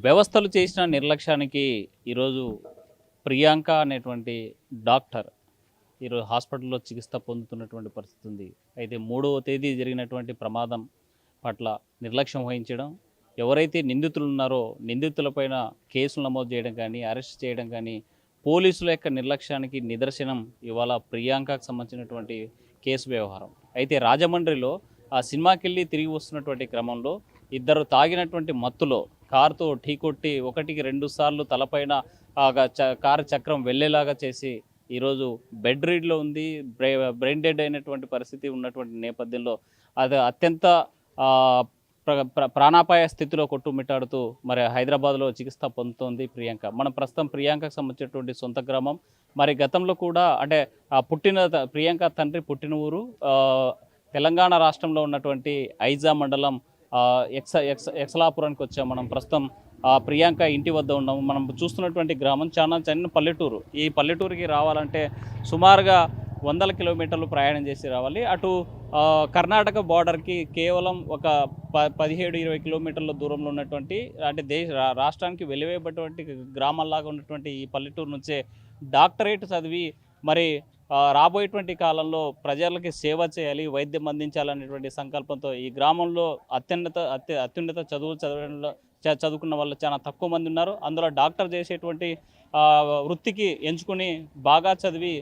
వ్యవస్థలు చేసిన నిర్లక్ష్యానికి ఈరోజు ప్రియాంక అనేటువంటి డాక్టర్ ఈరోజు హాస్పిటల్లో చికిత్స పొందుతున్నటువంటి పరిస్థితి ఉంది. అయితే 3వ తేదీ జరిగినటువంటి ప్రమాదం పట్ల నిర్లక్ష్యం వహించడం, ఎవరైతే నిందితులు ఉన్నారో నిందితులపైన కేసులు నమోదు చేయడం కానీ, అరెస్ట్ చేయడం కానీ, పోలీసుల యొక్క నిర్లక్ష్యానికి నిదర్శనం ఇవాళ ప్రియాంకకు సంబంధించినటువంటి కేసు వ్యవహారం. అయితే రాజమండ్రిలో ఆ సినిమాకెళ్ళి తిరిగి వస్తున్నటువంటి క్రమంలో ఇద్దరు తాగినటువంటి మత్తులో కారుతో ఢీకొట్టి ఒకటికి 2 సార్లు తలపైన కారు చక్రం వెళ్ళేలాగా చేసి ఈరోజు బెడ్ రీడ్లో ఉంది. బ్రెయిన్ డెడ్ అయినటువంటి పరిస్థితి ఉన్నటువంటి నేపథ్యంలో అది అత్యంత ఆ, ప్రాణాపాయ స్థితిలో కొట్టుమిట్టాడుతూ మరి హైదరాబాద్లో చికిత్స పొందుతోంది ప్రియాంక. మనం ప్రస్తుతం ప్రియాంకకు సంబంధించినటువంటి సొంత గ్రామం. మరి గతంలో కూడా అంటే ప్రియాంక తండ్రి పుట్టిన ఊరు తెలంగాణ రాష్ట్రంలో ఉన్నటువంటి ఐజా మండలం ఎక్సలాపురానికి వచ్చాం. మనం ప్రస్తుతం ప్రియాంక ఇంటి వద్ద ఉన్నాము. మనం చూస్తున్నటువంటి గ్రామం చాలా చిన్న పల్లెటూరు. ఈ పల్లెటూరుకి రావాలంటే సుమారుగా 100 కిలోమీటర్లు ప్రయాణం చేసి రావాలి. అటు కర్ణాటక బార్డర్కి కేవలం ఒక 17-20 కిలోమీటర్ల దూరంలో ఉన్నటువంటి అంటే రాష్ట్రానికి వెలివేయబడినటువంటి గ్రామాల్లాగా ఉన్నటువంటి ఈ పల్లెటూరు నుంచే డాక్టరేట్ చదివి మరి రాబోయేటువంటి కాలంలో ప్రజలకి సేవ చేయాలి, వైద్యం అందించాలనేటువంటి సంకల్పంతో ఈ గ్రామంలో అత్యున్నత చదువులు చదువుకున్న వాళ్ళు చాలా తక్కువ మంది ఉన్నారు. అందులో డాక్టర్ చేసేటువంటి వృత్తికి ఎంచుకుని బాగా చదివి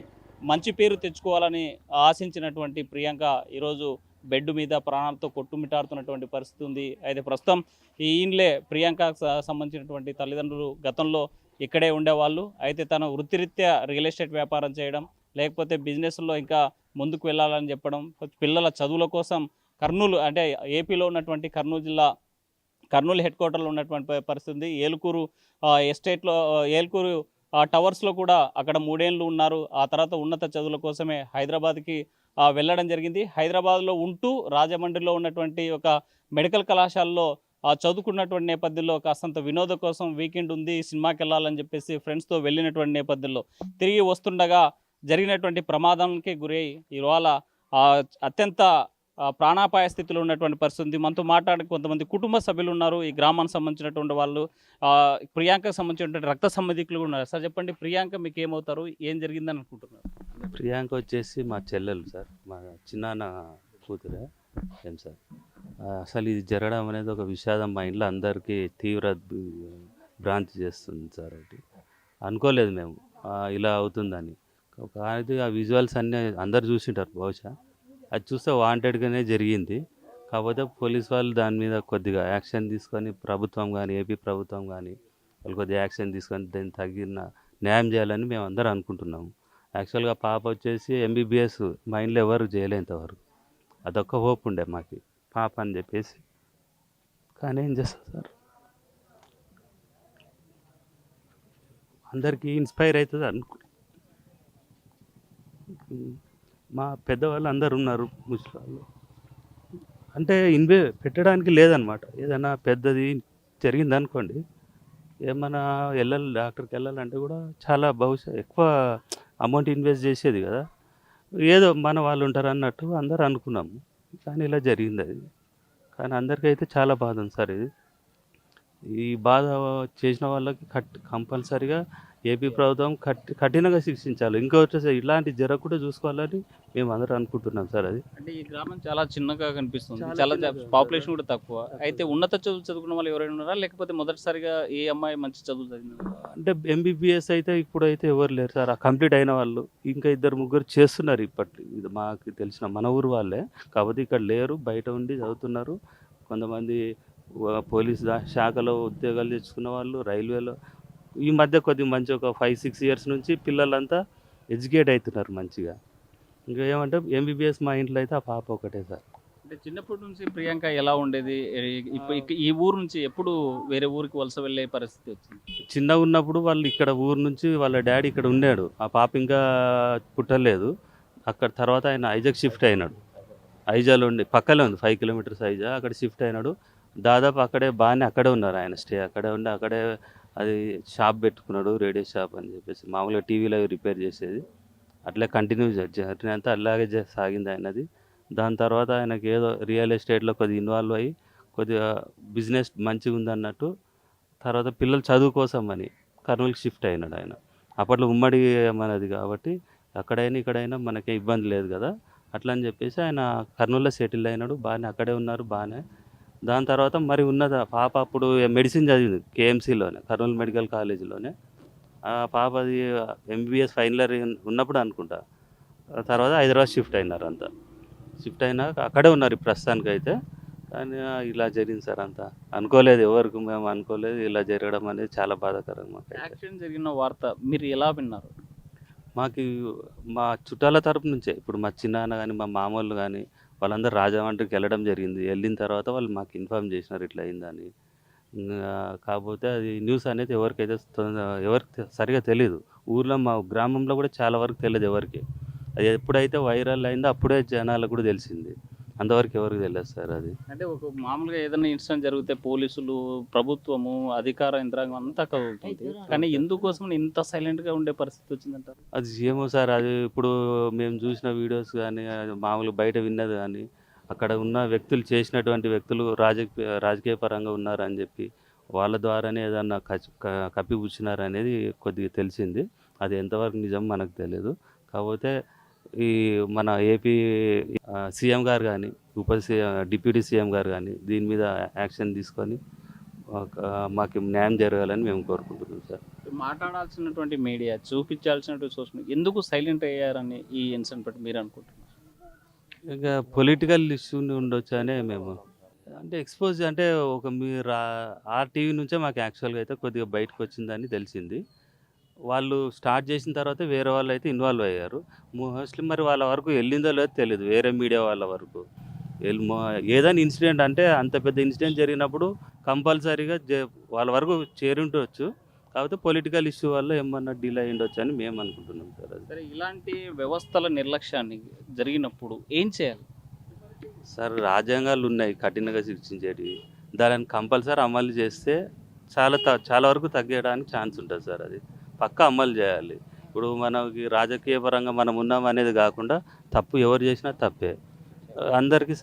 మంచి పేరు తెచ్చుకోవాలని ఆశించినటువంటి ప్రియాంక ఈరోజు బెడ్ మీద ప్రాణాలతో కొట్టుమిటాడుతున్నటువంటి పరిస్థితి ఉంది. అయితే ప్రస్తుతం ఈయనలే ప్రియాంకకు సంబంధించినటువంటి తల్లిదండ్రులు గతంలో ఇక్కడే ఉండేవాళ్ళు. అయితే తన వృత్తిరీత్యా రియల్ ఎస్టేట్ వ్యాపారం చేయడం, లేకపోతే బిజినెస్లో ఇంకా ముందుకు వెళ్ళాలని చెప్పడం, పిల్లల చదువుల కోసం కర్నూలు అంటే ఏపీలో ఉన్నటువంటి కర్నూలు జిల్లా కర్నూలు హెడ్ క్వార్టర్లో ఉన్నటువంటి పరిస్థితి ఉంది. ఏలుకూరు ఎస్టేట్లో ఏలుకూరు టవర్స్లో కూడా అక్కడ 3 ఏళ్ళు ఉన్నారు. ఆ తర్వాత ఉన్నత చదువుల కోసమే హైదరాబాద్కి వెళ్ళడం జరిగింది. హైదరాబాద్లో ఉంటూ రాజమండ్రిలో ఉన్నటువంటి ఒక మెడికల్ కళాశాలలో చదువుకున్నటువంటి నేపథ్యంలో కాస్తంత వినోదం కోసం వీకెండ్ ఉంది, సినిమాకి వెళ్ళాలని చెప్పేసి ఫ్రెండ్స్తో వెళ్ళినటువంటి నేపథ్యంలో తిరిగి వస్తుండగా జరిగినటువంటి ప్రమాదానికి గురై ఇవాళ అత్యంత ప్రాణాపాయ స్థితిలో ఉన్నటువంటి పరిస్థితి. మనతో మాట్లాడే కొంతమంది కుటుంబ సభ్యులు ఉన్నారు, ఈ గ్రామానికి సంబంధించినటువంటి వాళ్ళు, ప్రియాంకకు సంబంధించినటువంటి రక్త సంబంధికులు కూడా ఉన్నారు. సార్ చెప్పండి, ప్రియాంక మీకు ఏమవుతారు, ఏం జరిగిందని అనుకుంటున్నారు? ప్రియాంక వచ్చేసి మా చెల్లెలు సార్, మా చిన్నాన్న కూతురే. ఏం సార్ అసలు ఇది జరగడం అనేది ఒక విషాదం. మా ఇంట్లో అందరికీ తీవ్ర భ్రాంతి చేస్తుంది సార్. అది అనుకోలేదు మేము ఇలా అవుతుందని. కానీ ఆ విజువల్స్ అన్నీ అందరు చూసింటారు బహుశా. అది చూస్తే వాంటెడ్గానే జరిగింది. కాకపోతే పోలీస్ వాళ్ళు దాని మీద కొద్దిగా యాక్షన్ తీసుకొని, ప్రభుత్వం కానీ ఏపీ ప్రభుత్వం కానీ వాళ్ళు కొద్దిగా యాక్షన్ తీసుకొని దాన్ని తగిన న్యాయం చేయాలని మేము అందరం అనుకుంటున్నాము. యాక్చువల్గా పాప వచ్చేసి ఎంబీబీఎస్ మా ఇంట్లో ఎవరు చేయలేంతవరకు. అదొక్క హోప్ ఉండే మాకు పాప అని చెప్పేసి. కానీ ఏం చేస్తాం సార్, అందరికీ ఇన్స్పైర్ అవుతుంది అనుకో. మా పెద్దవాళ్ళు అందరు ఉన్నారు ముసలాళ్ళు, అంటే పెట్టడానికి లేదనమాట. ఏదైనా పెద్దది జరిగిందనుకోండి, ఏమైనా డాక్టర్కి వెళ్ళాలంటే కూడా చాలా బహుశా ఎక్కువ అమౌంట్ ఇన్వెస్ట్ చేసేది కదా. ఏదో మన వాళ్ళు ఉంటారు అన్నట్టు అందరు అనుకున్నాము. కానీ ఇలా జరిగింది అది. కానీ అందరికైతే చాలా బాధ ఉంది సార్. ఈ బాధ చేసిన వాళ్ళకి కంపల్సరిగా ఏపీ ప్రభుత్వం కఠినంగా శిక్షించాలి. ఇంకొకటి ఇలాంటి జరగకుండా చూసుకోవాలని మేము అందరూ అనుకుంటున్నాం సార్. అది అంటే ఈ గ్రామం చాలా చిన్నగా కనిపిస్తుంది, చాలా పాపులేషన్ కూడా తక్కువ. అయితే ఉన్నత చదువులు చదువుకున్న వాళ్ళు ఎవరైనా ఉన్నారా, లేకపోతే మొదటిసారిగా ఏ అమ్మాయి మంచి చదువు చదివింది? అంటే ఎంబీబీఎస్ అయితే ఇప్పుడైతే ఎవరు లేరు సార్. కంప్లీట్ అయిన వాళ్ళు ఇంకా 2-3 చేస్తున్నారు ఇప్పట్లో. ఇది మాకు తెలిసిన మన ఊరు వాళ్ళే, కాకపోతే ఇక్కడ లేరు, బయట ఉండి చదువుతున్నారు. కొంతమంది పోలీస్ శాఖలో ఉద్యోగాలు తెచ్చుకున్న వాళ్ళు, రైల్వేలో ఈ మధ్య కొద్దిగా మంచి ఒక 5-6 ఇయర్స్ నుంచి పిల్లలంతా ఎడ్యుకేట్ అవుతున్నారు మంచిగా. ఇంకా ఏమంటే ఎంబీబీఎస్ మా ఇంట్లో అయితే ఆ పాప ఒకటే సార్. అంటే చిన్నప్పటి నుంచి ప్రియాంక ఎలా ఉండేది? ఈ ఊరు నుంచి ఎప్పుడు వేరే ఊరికి వలస వెళ్ళే పరిస్థితి వచ్చింది? చిన్నగా ఉన్నప్పుడు వాళ్ళు ఇక్కడ ఊరు నుంచి వాళ్ళ డాడీ ఇక్కడ ఉన్నాడు. ఆ పాప ఇంకా పుట్టలేదు. అక్కడ తర్వాత ఆయన ఐజాకి షిఫ్ట్ అయినాడు. ఐజాలో ఉండి పక్కనే ఉంది, 5 కిలోమీటర్స్ ఐజా. అక్కడ షిఫ్ట్ అయినాడు. దాదాపు అక్కడే అక్కడే ఉన్నారు ఆయన. స్టే అక్కడే ఉండి అక్కడే అది షాప్ పెట్టుకున్నాడు, రేడియో షాప్ అని చెప్పేసి. మామూలుగా టీవీలో రిపేర్ చేసేది. అట్లే కంటిన్యూ జర్నీ అంతా అలాగే సాగింది ఆయనది. దాని తర్వాత ఆయనకి ఏదో రియల్ ఎస్టేట్లో కొద్దిగా ఇన్వాల్వ్ అయ్యి కొద్దిగా బిజినెస్ మంచిగా ఉందన్నట్టు తర్వాత పిల్లలు చదువు కోసం అని కర్నూలుకి షిఫ్ట్ అయినాడు ఆయన. అప్పట్లో ఉమ్మడి మనది కాబట్టి అక్కడైనా ఇక్కడైనా మనకి ఇబ్బంది లేదు కదా, అట్లా అని చెప్పేసి ఆయన కర్నూలులో సెటిల్ అయినాడు. బాగానే అక్కడే ఉన్నారు బాగానే. దాని తర్వాత మరి ఉన్నది పాప అప్పుడు మెడిసిన్ చదివింది కేఎంసీలోనే, కర్నూలు మెడికల్ కాలేజీలోనే. ఆ పాపది ఎంబీబీఎస్ ఫైనల్ ఇయర్ ఉన్నప్పుడు అనుకుంటా. ఆ తర్వాత హైదరాబాద్ షిఫ్ట్ అయినారు అంతా. షిఫ్ట్ అయినాక అక్కడే ఉన్నారు ఈ ప్రస్తుతానికైతే. కానీ ఇలా జరిగింది సార్ అంతా. అనుకోలేదు, ఎవరికి మేము అనుకోలేదు ఇలా జరగడం అనేది చాలా బాధాకరం మాకైతే. యాక్సిడెంట్ జరిగిన వార్త మీరు ఎలా విన్నారు? మాకు మా చుట్టాల తరపు నుంచే, ఇప్పుడు మా చిన్నాన్న కానీ మా మామూలు కానీ వాళ్ళందరూ రాజమండ్రికి వెళ్ళడం జరిగింది. వెళ్ళిన తర్వాత వాళ్ళు మాకు ఇన్ఫామ్ చేసినారు ఇట్లా అయిందని. కాకపోతే అది న్యూస్ అనేది ఎవరికి సరిగా తెలియదు. ఊర్లో మా గ్రామంలో కూడా చాలా వరకు తెలియదు ఎవరికి. అది ఎప్పుడైతే వైరల్ అయిందో అప్పుడే జనాలకు కూడా తెలిసింది. అంతవరకు ఎవరికి తెలియదు సార్ అది. అంటే ఒక మామూలుగా ఏదైనా ఇన్సిడెంట్ జరిగితే పోలీసులు, ప్రభుత్వము, అధికార యంత్రాంగం అంతా కదులుతుంది. కానీ ఎందుకోసం ఇంత సైలెంట్గా ఉండే పరిస్థితి వచ్చిందంటారు? అది ఏమో సార్, అది ఇప్పుడు మేము చూసిన వీడియోస్ కానీ మామూలు బయట విన్నది కానీ అక్కడ ఉన్న వ్యక్తులు, చేసినటువంటి వ్యక్తులు రాజకీయ పరంగా ఉన్నారని చెప్పి వాళ్ళ ద్వారానే ఏదన్నా కప్పిపుచ్చినారనేది కొద్దిగా తెలిసింది. అది ఎంతవరకు నిజం మనకు తెలియదు. కాకపోతే ఈ మన ఏపీ సీఎం గారు కానీ డిప్యూటీ సీఎం గారు కానీ దీని మీద యాక్షన్ తీసుకొని మాకు న్యాయం జరగాలని మేము కోరుకుంటున్నాం సార్. మాట్లాడాల్సినటువంటి మీడియా, చూపించాల్సినటువంటి సోషల్ ఎందుకు సైలెంట్ అయ్యారని ఈ ఇన్సిడెంట్ బట్టి మీరు అనుకుంటున్నారు? ఇంకా పొలిటికల్ ఇష్యూని ఉండొచ్చు అనే మేము అంటే ఎక్స్పోజ్ అంటే ఒక మీరు టీవీ నుంచే మాకు యాక్చువల్గా అయితే కొద్దిగా బయటకు వచ్చిందని తెలిసింది. వాళ్ళు స్టార్ట్ చేసిన తర్వాత వేరే వాళ్ళు అయితే ఇన్వాల్వ్ అయ్యారు. మోస్ట్లీ మరి వాళ్ళ వరకు వెళ్ళిందో లేదో తెలియదు, వేరే మీడియా వాళ్ళ వరకు. ఏదైనా ఇన్సిడెంట్ అంటే అంత పెద్ద ఇన్సిడెంట్ జరిగినప్పుడు కంపల్సరీగా వాళ్ళ వరకు చేరుండొచ్చు. కాకపోతే పొలిటికల్ ఇష్యూ వల్ల ఏమన్నా డిలే అయ్యిండొచ్చు అని మేము అనుకుంటున్నాం సార్. అది సరే, ఇలాంటి వ్యవస్థల నిర్లక్ష్యాన్ని జరిగినప్పుడు ఏం చేయాలి సార్, రాజ్యాంగాలు ఉన్నాయి కఠినంగా శిక్షించేటివి. దానిని కంపల్సరీ అమలు చేస్తే చాలా వరకు తగ్గడానికి ఛాన్స్ ఉంటుంది సార్. అది పక్కా అమలు చేయాలి. ఇప్పుడు మనకి రాజకీయ పరంగా మనం ఉన్నాం అనేది కాకుండా తప్పు ఎవరు చేసినా తప్పే. అందరికీ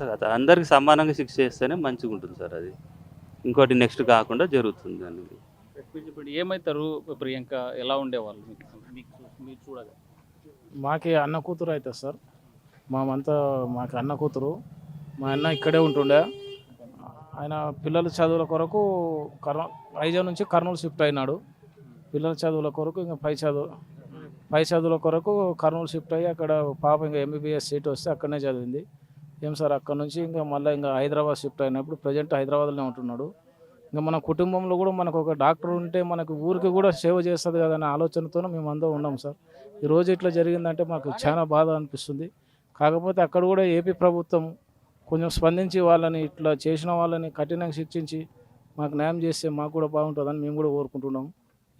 సమానంగా శిక్ష చేస్తేనే మంచిగా ఉంటుంది సార్. అది ఇంకోటి నెక్స్ట్ కాకుండా జరుగుతుంది అనేది. ఇప్పుడు ఏమవుతారు ప్రియాంక? ఎలా ఉండేవాళ్ళు మీరు చూడగా? మాకి అన్న కూతురు అవుతుంది సార్. మాకు అన్న కూతురు. మా అన్న ఇక్కడే ఉంటుండే. ఆయన పిల్లల చదువుల కొరకు వైజాగ్ నుంచి కర్నూలు షిఫ్ట్ అయినాడు. పిల్లల చదువుల కొరకు ఇంకా పై చదువుల కొరకు కర్నూలు షిఫ్ట్ అయ్యి అక్కడ పాప ఇంకా ఎంబీబీఎస్ సీట్ వస్తే అక్కడనే చదివింది. ఏం సార్, అక్కడ నుంచి ఇంకా మళ్ళీ ఇంకా హైదరాబాద్ షిఫ్ట్ అయినప్పుడు ప్రజెంట్ హైదరాబాద్లోనే ఉంటున్నాడు. ఇంకా మన కుటుంబంలో కూడా మనకు ఒక డాక్టర్ ఉంటే మనకు ఊరికి కూడా సేవ చేస్తుంది కదా అనే ఆలోచనతోనే మేము అందరూ ఉన్నాం సార్. ఈరోజు ఇట్లా జరిగిందంటే మాకు చాలా బాధ అనిపిస్తుంది. కాకపోతే అక్కడ కూడా ఏపీ ప్రభుత్వం కొంచెం స్పందించి వాళ్ళని ఇట్లా చేసిన వాళ్ళని కఠినంగా శిక్షించి మాకు న్యాయం చేస్తే మాకు కూడా బాగుంటుందని మేము కూడా కోరుకుంటున్నాం.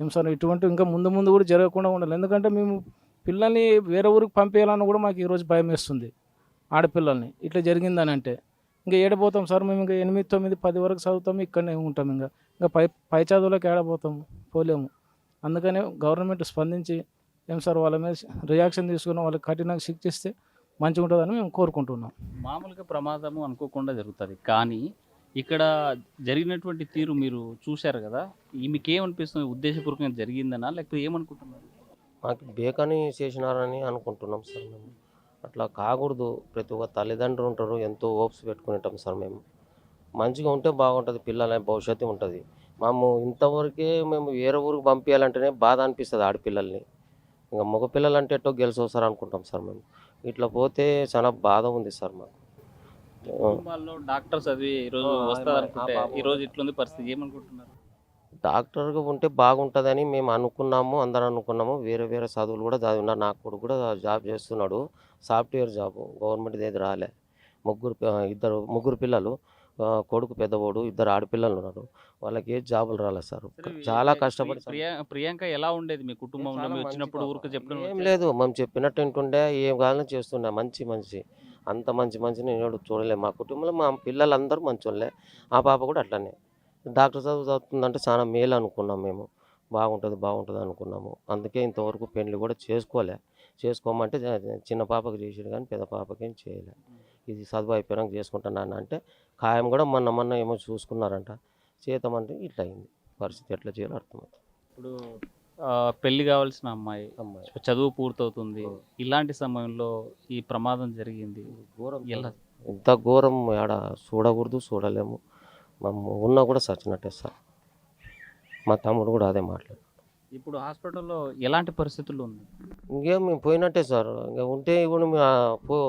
ఏం సార్, ఇటువంటి ఇంకా ముందు కూడా జరగకుండా ఉండాలి. ఎందుకంటే మేము పిల్లల్ని వేరే ఊరికి పంపేయాలని కూడా మాకు ఈరోజు భయం వేస్తుంది. ఆడపిల్లల్ని ఇట్లా జరిగిందని అంటే ఇంకా ఏడపోతాం సార్. మేము ఇంకా 8, 9, 10 వరకు చదువుతాము, ఇక్కడనే ఉంటాం. ఇంకా పై చదువులకు ఏడపోతాము, పోలేము. అందుకనే గవర్నమెంట్ స్పందించి ఏం సార్ వాళ్ళ మీద రియాక్షన్ తీసుకుని వాళ్ళకి కఠినంగా శిక్షిస్తే మంచిగా ఉంటుందని మేము కోరుకుంటున్నాం. మామూలుగా ప్రమాదము అనుకోకుండా జరుగుతుంది, కానీ ఇక్కడ జరిగినటువంటి తీరు మీరు చూశారు కదా, మీకేమనిపిస్తుంది? ఉద్దేశపూర్వకంగా జరిగిందనా లేకపోతే ఏమనుకుంటున్నారు? మాకు బేకని చేసినారని అనుకుంటున్నాం సార్. మేము అట్లా కాకూడదు. ప్రతి ఒక్క తల్లిదండ్రులు ఉంటారు, ఎంతో హోప్స్ పెట్టుకునేటాం సార్. మేము మంచిగా ఉంటే బాగుంటుంది, పిల్లల భవిష్యత్తు ఉంటుంది. ఇంతవరకే మేము వేరే ఊరికి పంపించాలంటేనే బాధ అనిపిస్తుంది ఆడపిల్లల్ని. ఇంకా మగపిల్లలు అంటే ఎట్టో గెలిచి వస్తారు అనుకుంటాం సార్. మేము ఇట్లా పోతే చాలా బాధ ఉంది సార్ మాకు. కుటుంబాల్లో డాక్టర్ చదివి ఈరోజు వస్తారనుకుంటే ఈరోజు ఇట్లుంది పరిస్థితి, ఏమనుకుంటున్నారు? డాక్టర్గా ఉంటే బాగుంటుందని మేము అనుకున్నాము, అందరం అనుకున్నాము. వేరే వేరే చదువులు కూడా చదివినారు. నా కొడుకు కూడా జాబ్ చేస్తున్నాడు, సాఫ్ట్వేర్ జాబ్. గవర్నమెంట్ ఏది రాలే. ముగ్గురు పిల్లలు, కొడుకు పెద్దవాడు, 2 ఆడపిల్లలు ఉన్నారు. వాళ్ళకి ఏ జాబులు రాలేదు సార్. చాలా కష్టపడి. ప్రియాంక ఎలా ఉండేది మీ కుటుంబంలో? మీరు వచ్చినప్పుడు ఊరికి చెప్పడం ఏం లేదు, మేము చెప్పినట్టు వింటుండే, ఏం కావాలని చేస్తుండే. మంచి అంత మంచి నేను చూడలే. మా కుటుంబంలో మా పిల్లలందరూ మంచోళ్ళే. ఆ పాప కూడా అట్లనే డాక్టర్ చదువుతుందంటే చాలా మేలు అనుకున్నాం మేము. బాగుంటుంది అనుకున్నాము. అందుకే ఇంతవరకు పెళ్లి కూడా చేసుకోమంటే చిన్న పాపకి చేసాడు కానీ పెద్ద పాపకి ఏం చేయలే. ఇది చదువు అయిపోయాక చేసుకుంటాను అంటే ఖాయం కూడా మొన్న ఏమో చూసుకున్నారంట, చేద్దామంటే ఇట్లా అయింది. పరిస్థితి ఎట్లా చేయాలో అర్థమవుతుంది. ఇప్పుడు పెళ్లి కావాల్సిన అమ్మాయి అమ్మాయి చదువు పూర్తవుతుంది, ఇలాంటి సమయంలో ఈ ప్రమాదం జరిగింది. ఘోరం ఎలా? ఇంత ఘోరం ఆడ చూడకూడదు, చూడలేము. మేము ఉన్నా కూడా చచ్చినట్టే సార్. మా తమ్ముడు కూడా అదే మాట్లాడు. ఇప్పుడు హాస్పిటల్లో ఎలాంటి పరిస్థితులు ఉంది? ఇంకేం మేము పోయినట్టే సార్. ఇంకా ఉంటే ఇప్పుడు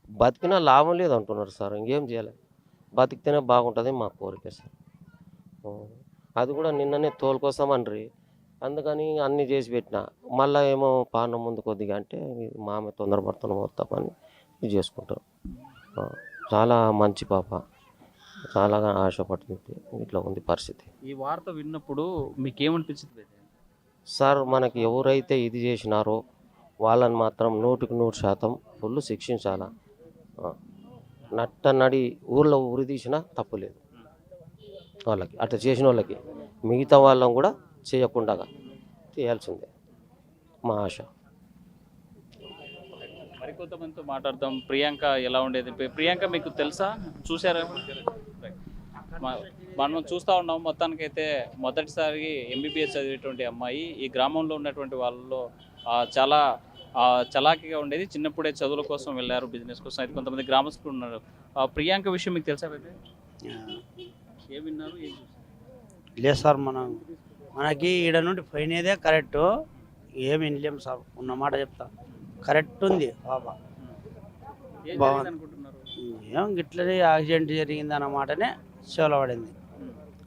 బతికినా లాభం లేదు అంటున్నారు సార్. ఇంకేం చేయాలి, బతికితేనే బాగుంటుంది మా కోరిక సార్. అది కూడా నిన్ననే తోలుకోసామన్రి, అందుకని అన్నీ చేసి పెట్టిన. మళ్ళీ ఏమో పానం ముందు కొద్దిగా అంటే మామే తొందరపడుతున్నాం వస్తామని ఇది చేసుకుంటాం. చాలా మంచి పాప, చాలా ఆశపడుతుంది. ఇట్లా ఉంది పరిస్థితి. ఈ వార్త విన్నప్పుడు మీకేమనిపించింది? సార్ మనకి ఎవరైతే ఇది చేసినారో వాళ్ళని మాత్రం 100% ఫుల్ శిక్షించాలా. నడి ఊర్లో ఉరి తీసినా తప్పులేదు వాళ్ళకి, అట్లా చేసిన వాళ్ళకి. మిగతా వాళ్ళని కూడా చేయకుండా చేయాల్సిందే మా ఆశ. మరికొంతమందితో మాట్లాడతాం. ప్రియాంక ఎలా ఉండేది? ప్రియాంక మీకు తెలుసా, చూసారా? మనం చూస్తూ ఉన్నాం. మొత్తానికైతే మొదటిసారి ఎంబీబీఎస్ చదివేటువంటి అమ్మాయి ఈ గ్రామంలో ఉన్నటువంటి వాళ్ళలో చాలా చలాకీగా ఉండేది. చిన్నప్పుడే చదువుల కోసం వెళ్ళారు, బిజినెస్ కోసం. అయితే కొంతమంది గ్రామస్తులు ఉన్నారు. ప్రియాంక విషయం మీకు తెలుసా? ఏం విన్నారు, ఏం చూసారు? లేదు సార్, మనకి ఈడ నుండి పోయినదే కరెక్ట్. ఏమి వినలేము సార్, ఉన్నమాట చెప్తా. కరెక్ట్ ఉంది పాప. బాగుంది అనుకుంటున్నారు? ఏం గిట్లనే యాక్సిడెంట్ జరిగింది అన్నమాటనే చెవులో పడింది.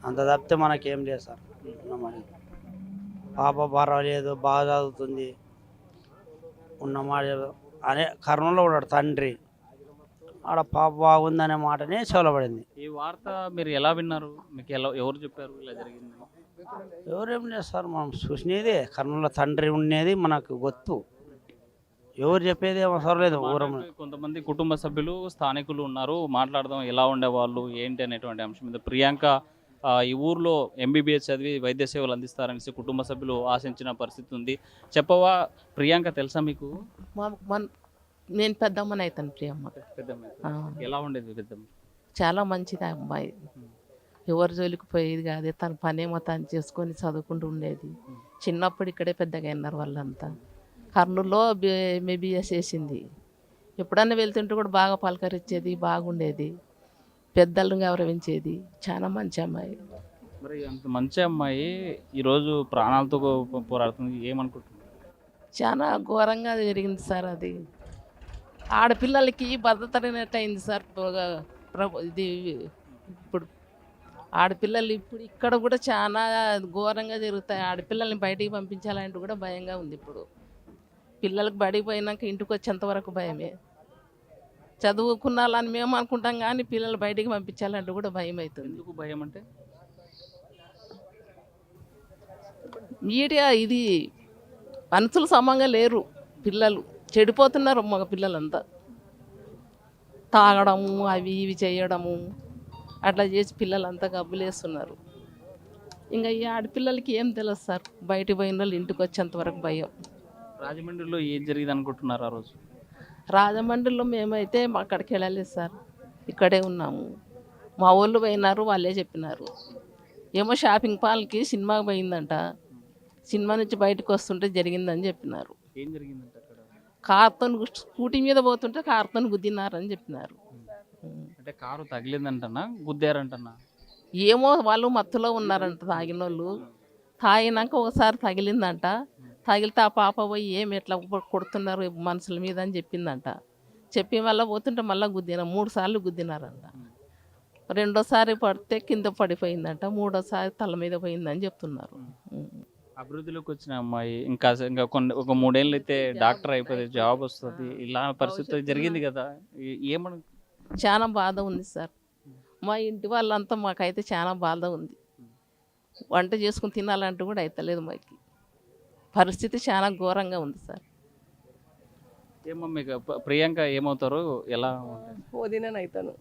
అంత తప్పితే మనకేం లేదు సార్. ఉన్నమాట పాప పర్వాలేదు, బాగా చదువుతుంది. ఉన్నమాట అనే కర్నూలులో ఉన్నాడు తండ్రి, ఆడ పాప బాగుందనే మాటనే చెవులో పడింది. ఈ వార్త మీరు ఎలా విన్నారు? మీకు ఎవరు చెప్పారు ఇలా జరిగింది? ఎవరేం లేదు సార్, మనం చూసినదే కర్నూలులో తండ్రి ఉండేది మనకు గుర్తు. ఎవరు చెప్పేది ఏమో సరలేదు. కొంతమంది కుటుంబ సభ్యులు, స్థానికులు ఉన్నారు. మాట్లాడదాం, ఎలా ఉండేవాళ్ళు ఏంటి అనేటువంటి అంశం మీద. ప్రియాంక ఈ ఊర్లో ఎంబీబీఎస్ చదివి వైద్య సేవలు అందిస్తారనేసి కుటుంబ సభ్యులు ఆశించిన పరిస్థితి ఉంది. చెప్పవా, ప్రియాంక తెలుసా మీకు? నేను పెద్దమ్మని అవుతాను ప్రియమ్మ. ఎలా ఉండేది పెద్దమ్మ? చాలా మంచిది ఆ అమ్మాయి. ఎవరి జోలికి పోయేది కాదు, తన పనేమో తను చేసుకొని చదువుకుంటూ ఉండేది. చిన్నప్పుడు ఇక్కడే పెద్దగా అయినారు వాళ్ళంతా. కర్నూలులో ఎంబీబీఎస్ చేసింది. ఎప్పుడన్నా వెళ్తుంటే కూడా బాగా పలకరించేది, బాగుండేది, పెద్దలను గౌరవించేది. చాలా మంచి అమ్మాయి. మరి అంత మంచి అమ్మాయి ఈరోజు ప్రాణాలతో పోరాడుతుంది, ఏమనుకుంటున్నారు? చాలా ఘోరంగా జరిగింది సార్. అది ఆడపిల్లలకి భద్రత లేనట్టు అయింది సార్. ఇది ఇప్పుడు ఆడపిల్లలు ఇప్పుడు ఇక్కడ కూడా చాలా ఘోరంగా జరుగుతాయి. ఆడపిల్లల్ని బయటికి పంపించాలంటే కూడా భయంగా ఉంది. ఇప్పుడు పిల్లలకు బడికి పోయినాక ఇంటికి వచ్చేంత వరకు భయమే. చదువుకున్నాలని మేము అనుకుంటాం, కానీ పిల్లలు బయటికి పంపించాలంటే కూడా భయం అవుతుంది. ఎందుకు భయం అంటే? మీడియా ఇది మనుషులు సమంగా లేరు. పిల్లలు చెడిపోతున్నారు. మగ పిల్లలంతా తాగడము, అవి ఇవి చేయడము, అట్లా చేసి పిల్లలంతా గబ్బులేస్తున్నారు. ఇంకా ఈ ఆడపిల్లలకి ఏం తెలుసు సార్, బయటికి పోయిన వాళ్ళు ఇంటికి వచ్చేంత వరకు భయం. రాజమండ్రిలో ఏం జరిగింది అనుకుంటున్నారు ఆ రోజు? రాజమండ్రిలో మేమైతే అక్కడికి వెళ్ళలేదు సార్, ఇక్కడే ఉన్నాము. మా వాళ్ళు పోయినారు, వాళ్ళే చెప్పినారు. ఏమో షాపింగ్ మాల్కి సినిమాకి పోయిందంట, సినిమా నుంచి బయటకు వస్తుంటే జరిగిందని చెప్పినారు. ఏం జరిగిందంట అక్కడ? కార్తో స్కూటీ మీద పోతుంటే కార్తో గుద్దినారని చెప్పినారు. అంటే కారు తగిలిందంటనా, గుద్దారంటనా? ఏమో వాళ్ళు మత్తులో ఉన్నారంట, తాగిన వాళ్ళు. తాగినాక ఒకసారి తగిలిందంట. తగిలితే ఆ పాప పోయి ఏమి ఎట్లా కొడుతున్నారు మనుషుల మీద అని చెప్పిందంట. చెప్పి మళ్ళీ పోతుంటే మళ్ళీ 3 సార్లు గుద్దినారంట. రెండోసారి పడితే కింద పడిపోయిందంట, మూడోసారి తల మీద పోయిందని చెప్తున్నారు. అభివృద్ధిలోకి వచ్చిన అమ్మాయి ఇంకా ఒక 3 ఏళ్ళు అయితే డాక్టర్ అయిపోతే జాబ్ వస్తుంది, ఇలా పరిస్థితి జరిగింది కదా, ఏమను? చాలా బాధ ఉంది సార్. మా ఇంటి వాళ్ళంతా మాకైతే చాలా బాధ ఉంది. వంట చేసుకుని తినాలంటూ కూడా అవుతలేదు మాకు. పరిస్థితి చాలా ఘోరంగా ఉంది సార్. ఏమో మీకు ప్రియాంక ఏమవుతారు, ఎలా ఉంటారు? వదినని అవుతాను.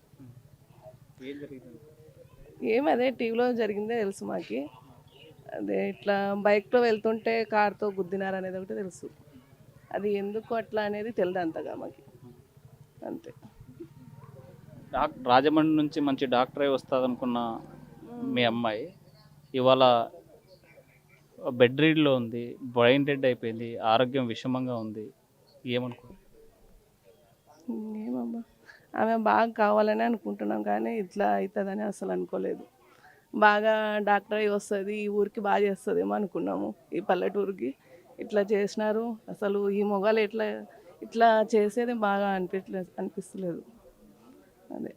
ఏం జరిగింది? అదే టీవీలో జరిగిందే తెలుసు మాకి. అదే ఇట్లా బైక్లో వెళ్తుంటే కార్తో గుద్దినారనేది ఒకటి తెలుసు. అది ఎందుకు అట్లా అనేది తెలియదు అంతగా మాకు, అంతే. రాజమండ్రి నుంచి మంచి డాక్టర్ అయి వస్తుంది అనుకున్న మీ అమ్మాయి ఇవాళ బెడ్ రీడ్లో ఉంది, బ్రెయిన్ డెడ్ అయిపోయింది, ఆరోగ్యం విషమంగా ఉంది. ఏమనుకో ఏమమ్మా, ఆమె బాగా కావాలని అనుకుంటున్నాం కానీ ఇట్లా అవుతుందని అసలు అనుకోలేదు. బాగా డాక్టర్ అయి వస్తుంది, ఈ ఊరికి బాగా చేస్తుందేమో అనుకున్నాము. ఈ పల్లెటూరుకి ఇట్లా చేసినారు. అసలు ఈ మొగాలు ఇట్లా ఇట్లా చేసేది బాగా అనిపిస్తలేదు. అదే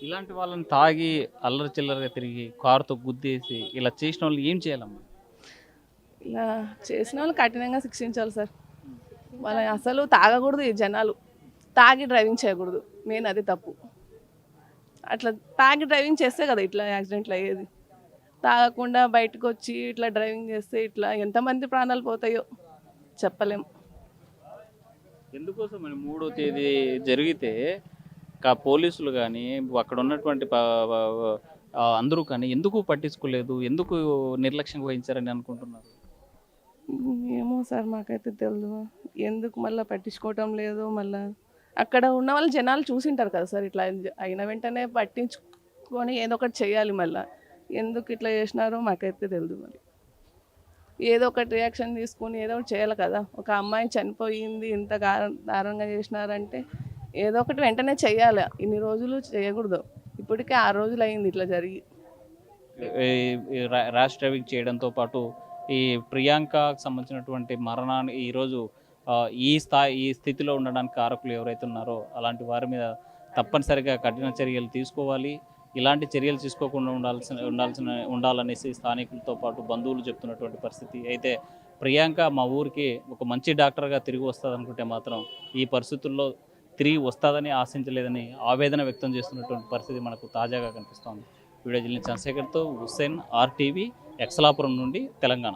ఇలాంటి వాళ్ళని తాగి అల్లరి చిల్లరగా తిరిగి కారుతో గుద్దేసి ఇలా చేసిన వాళ్ళు ఏం చేయాలమ్మా? ఇలా చేసిన వాళ్ళు కఠినంగా శిక్షించాలి సార్. వాళ్ళ అసలు తాగకూడదు, ఈ జనాలు తాగి డ్రైవింగ్ చేయకూడదు, మెయిన్ అది తప్పు. అట్లా తాగి డ్రైవింగ్ చేస్తే కదా ఇట్లా యాక్సిడెంట్లు అయ్యేది. తాగకుండా బయటకు వచ్చి ఇట్లా డ్రైవింగ్ చేస్తే ఇట్లా ఎంతమంది ప్రాణాలు పోతాయో చెప్పలేం. ఎందుకోసం అని 3వ తేదీ జరిగితే పోలీసులు కానీ అక్కడ ఉన్నటువంటి అందరూ కానీ ఎందుకు పట్టించుకోలేదు, ఎందుకు నిర్లక్ష్యం వహించారని అనుకుంటున్నారు? ఏమో సార్, మాకైతే తెలియదు ఎందుకు మళ్ళీ పట్టించుకోవటం లేదు. మళ్ళీ అక్కడ ఉన్న వాళ్ళు జనాలు చూసింటారు కదా సార్, ఇట్లా అయిన వెంటనే పట్టించుకొని ఏదో ఒకటి చేయాలి. మళ్ళీ ఎందుకు ఇట్లా చేసినారో మాకైతే తెలియదు. మరి ఏదో ఒకటి రియాక్షన్ తీసుకొని ఏదో ఒకటి చేయాలి కదా. ఒక అమ్మాయి చనిపోయింది, ఇంత దారుణంగా చేసినారంటే ఏదో ఒకటి వెంటనే చెయ్యాలి. ఇన్ని రోజులు చేయకూడదు. ఇప్పటికే 6 రోజులు అయింది ఇట్లా జరిగి. ర్యాష్ డ్రైవింగ్ చేయడంతో పాటు ఈ ప్రియాంకకు సంబంధించినటువంటి మరణాన్ని ఈరోజు ఈ స్థితిలో ఉండడానికి కారకులు ఎవరైతే ఉన్నారో అలాంటి వారి మీద తప్పనిసరిగా కఠిన చర్యలు తీసుకోవాలి. ఇలాంటి చర్యలు తీసుకోకుండా ఉండాలనేసి స్థానికులతో పాటు బంధువులు చెప్తున్నటువంటి పరిస్థితి. అయితే ప్రియాంక మా ఊరికి ఒక మంచి డాక్టర్గా తిరిగి వస్తుంది అనుకుంటే మాత్రం ఈ పరిస్థితుల్లో తిరిగి వస్తుందని ఆశించలేదని ఆవేదన వ్యక్తం చేస్తున్నటువంటి పరిస్థితి మనకు తాజాగా కనిపిస్తోంది. వీడియో జర్నలిస్ట్ చంద్రశేఖర్తో హుస్సేన్, RTV, ఎక్సలాపురం నుండి, తెలంగాణ.